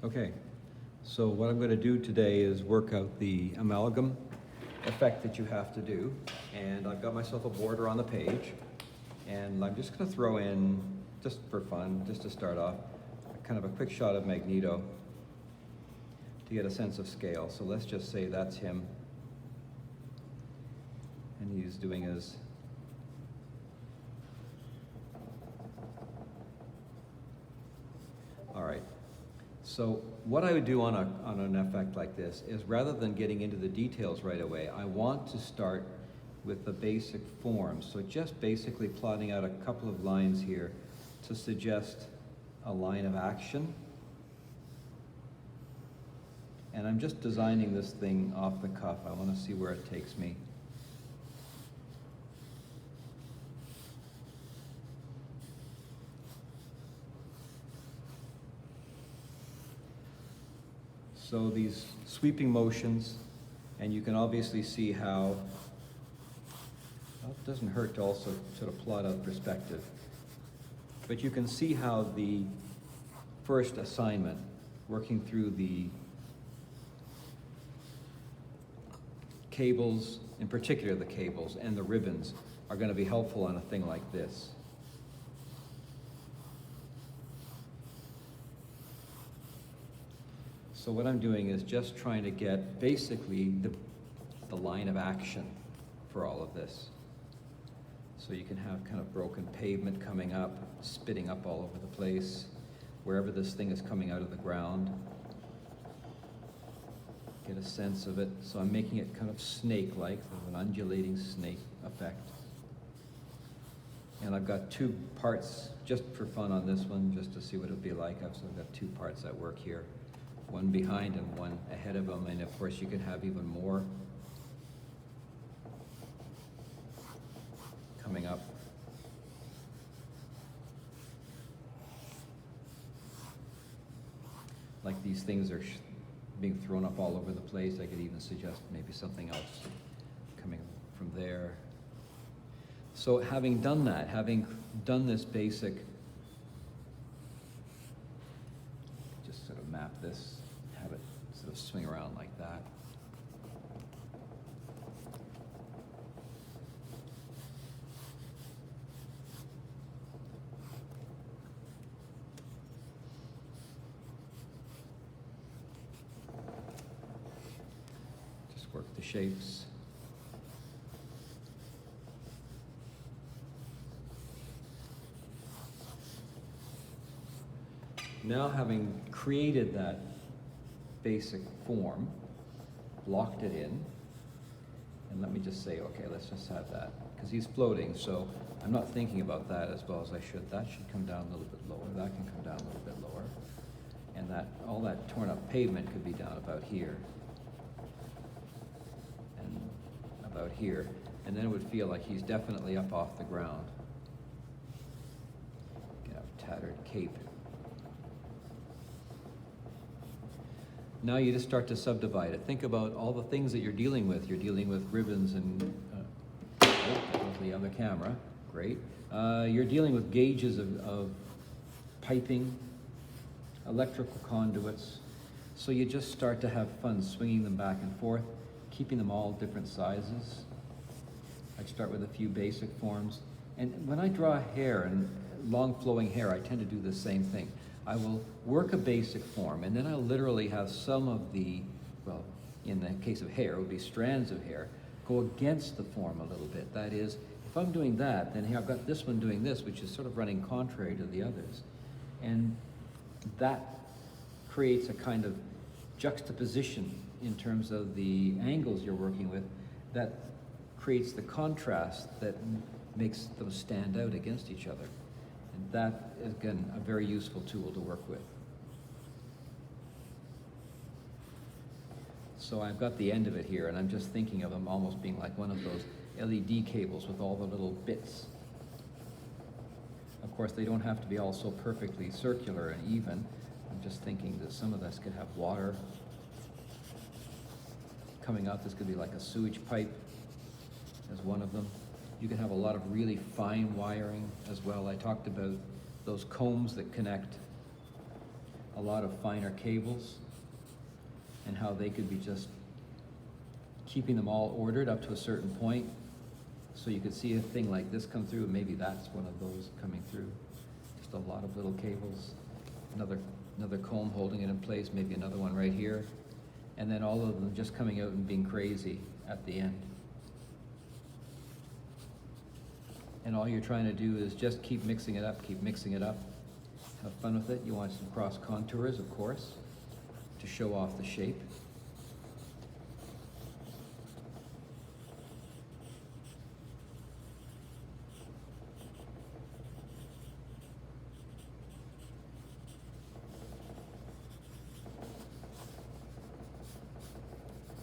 Okay, so what I'm going to do today is work out the amalgam effect that you have to do. And I've got myself a border on the page, and I'm just going to throw in, just for fun, just to start off, kind of a quick shot of Magneto to get a sense of scale. So let's just say that's him, and he's doing his all right. So what I would do on an effect like this is, rather than getting into the details right away, I want to start with the basic form. So just basically plotting out a couple of lines here to suggest a line of action. And I'm just designing this thing off the cuff. I want to see where it takes me. So these sweeping motions, and you can obviously see how, well, it doesn't hurt to also sort of plot out perspective, but you can see how the first assignment, working through the cables, in particular the cables and the ribbons, are going to be helpful on a thing like this. So what I'm doing is just trying to get basically the line of action for all of this. So you can have kind of broken pavement coming up, spitting up all over the place, wherever this thing is coming out of the ground. Get a sense of it. So I'm making it kind of snake-like, an undulating snake effect. And I've got two parts just for fun on this one, just to see what it'll be like. I've got two parts at work here. One behind and one ahead of them, and of course you can have even more coming up. Like these things are being thrown up all over the place. I could even suggest maybe something else coming from there. So having done that, having done this basic, just sort of map this, have it sort of swing around like that. Just work the shapes. Now, having created that basic form, locked it in, and let me just say, okay, let's just have that, because he's floating, so I'm not thinking about that as well as I should. That should come down a little bit lower, that can come down a little bit lower, and that all that torn up pavement could be down about here, and about here, and then it would feel like he's definitely up off the ground. Get a tattered cape. Now you just start to subdivide it. Think about all the things that you're dealing with. You're dealing with ribbons and, that was the other camera, great. You're dealing with gauges of piping, electrical conduits. So you just start to have fun swinging them back and forth, keeping them all different sizes. I start with a few basic forms. And when I draw hair and long flowing hair, I tend to do the same thing. I will work a basic form, and then I'll literally have some of the, well, in the case of hair, it would be strands of hair, go against the form a little bit. That is, if I'm doing that, then here I've got this one doing this, which is sort of running contrary to the others. And that creates a kind of juxtaposition in terms of the angles you're working with that creates the contrast that makes them stand out against each other. And that is, again, a very useful tool to work with. So I've got the end of it here, and I'm just thinking of them almost being like one of those LED cables with all the little bits. Of course, they don't have to be all so perfectly circular and even. I'm just thinking that some of this could have water coming out. This could be like a sewage pipe as one of them. You can have a lot of really fine wiring as well. I talked about those combs that connect a lot of finer cables and how they could be just keeping them all ordered up to a certain point. So you could see a thing like this come through, and maybe that's one of those coming through. Just a lot of little cables. Another comb holding it in place, maybe another one right here. And then all of them just coming out and being crazy at the end. And all you're trying to do is just keep mixing it up, keep mixing it up. Have fun with it. You want some cross contours, of course, to show off the shape.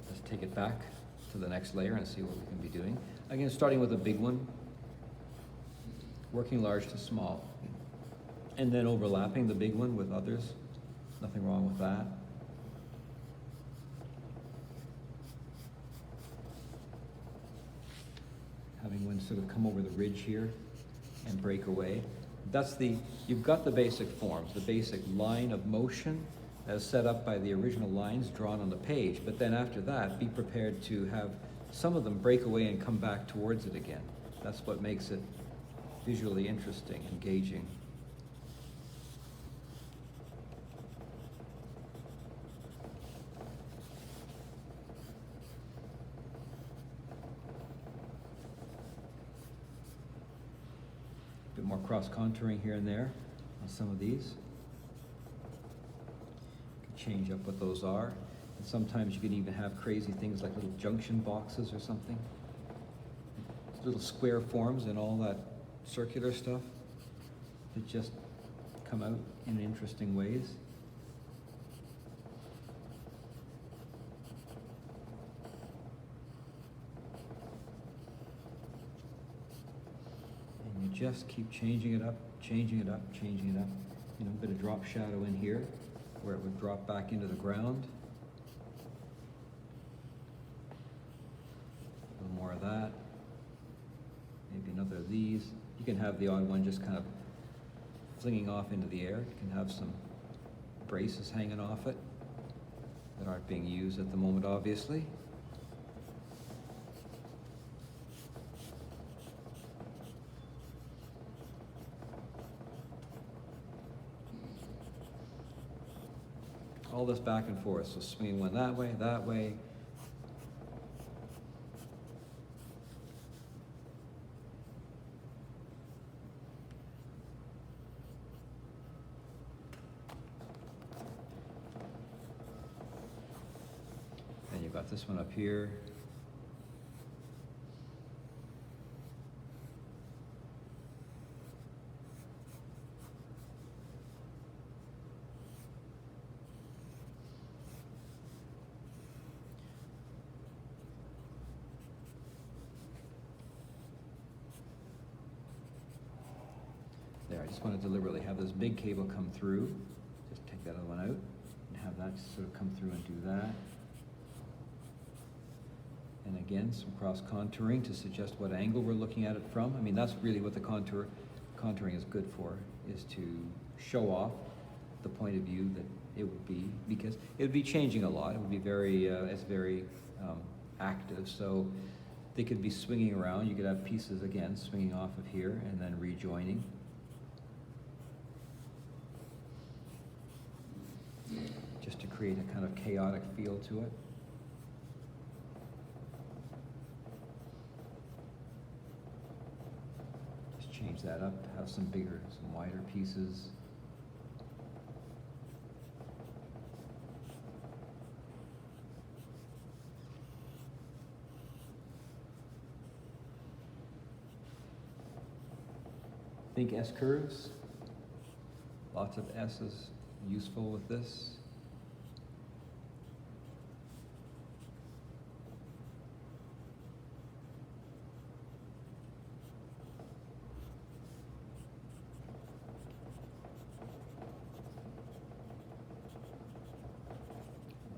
Let's take it back to the next layer and see what we can be doing. Again, starting with a big one, working large to small, and then overlapping the big one with others. Nothing wrong with that. Having one sort of come over the ridge here and break away. You've got the basic forms, the basic line of motion as set up by the original lines drawn on the page, but then after that, be prepared to have some of them break away and come back towards it again. That's what makes it visually interesting, engaging. A bit more cross-contouring here and there on some of these. You can change up what those are. And sometimes you can even have crazy things like little junction boxes or something. Little square forms and all that circular stuff that just come out in interesting ways. And you just keep changing it up, changing it up, changing it up. You know, a bit of drop shadow in here where it would drop back into the ground. A little more of that. Maybe another of these. You can have the odd one just kind of flinging off into the air. You can have some braces hanging off it that aren't being used at the moment, obviously. All this back and forth, so swinging one that way, that way. Got this one up here. There, I just want to deliberately have this big cable come through. Just take that other one out and have that sort of come through and do that. And again, some cross-contouring to suggest what angle we're looking at it from. I mean, that's really what the contouring is good for, is to show off the point of view that it would be, because it would be changing a lot. It would be very, it's very active. So they could be swinging around. You could have pieces, again, swinging off of here and then rejoining. Just to create a kind of chaotic feel to it. Change that up, have some bigger, some wider pieces. Think S-curves. Lots of S's useful with this.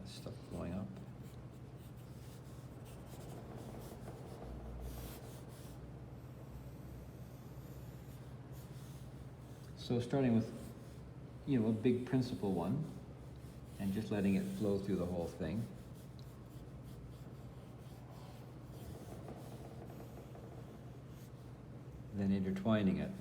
Stuff going up. So starting with you know, a big principal one, and just letting it flow through the whole thing. Then intertwining it.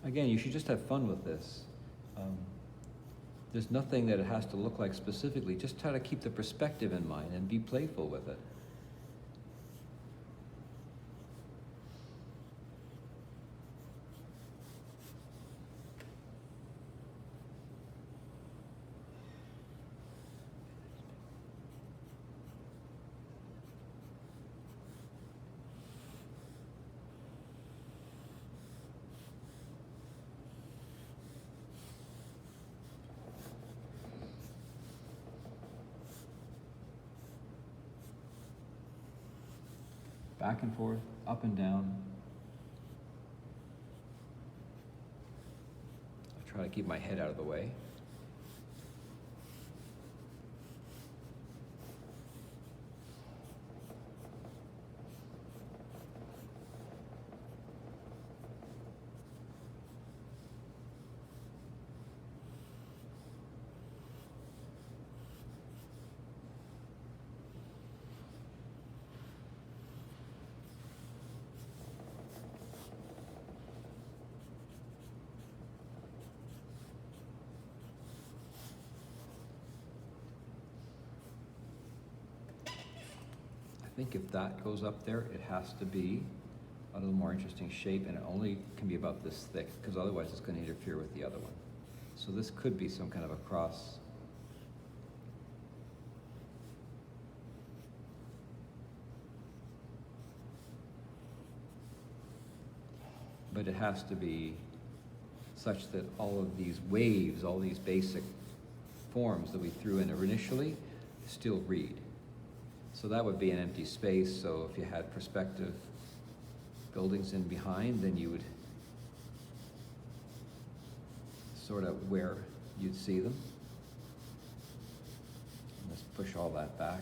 Again, you should just have fun with this. There's nothing that it has to look like specifically. Just try to keep the perspective in mind and be playful with it. Back and forth, up and down. I try to keep my head out of the way. I think if that goes up there, it has to be a little more interesting shape, and it only can be about this thick, because otherwise it's going to interfere with the other one. So this could be some kind of a cross. But it has to be such that all of these waves, all these basic forms that we threw in initially, still read. So that would be an empty space. So if you had perspective buildings in behind, then you would sort of where you'd see them. And let's push all that back.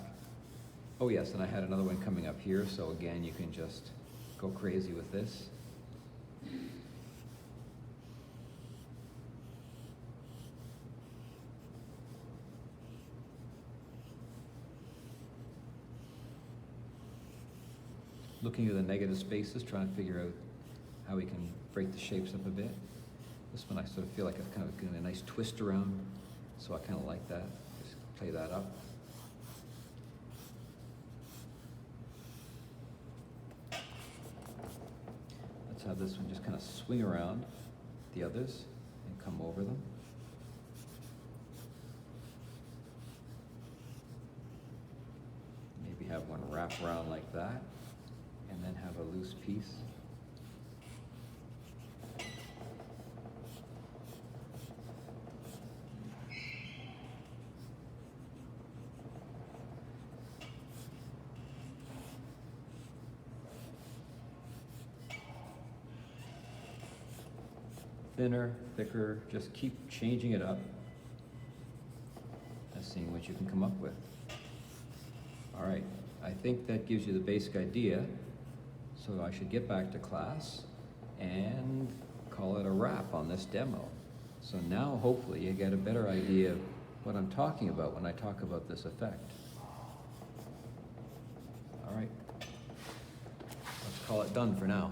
Oh yes, and I had another one coming up here. So again, you can just go crazy with this. Looking at the negative spaces, trying to figure out how we can break the shapes up a bit. This one I sort of feel like I've kind of given a nice twist around, so I kind of like that. Just play that up. Let's have this one just kind of swing around the others and come over them. Maybe have one wrap around like that. And then have a loose piece. Thinner, thicker, just keep changing it up and seeing what you can come up with. All right, I think that gives you the basic idea. So I should get back to class and call it a wrap on this demo. So now hopefully you get a better idea of what I'm talking about when I talk about this effect. All right, let's call it done for now.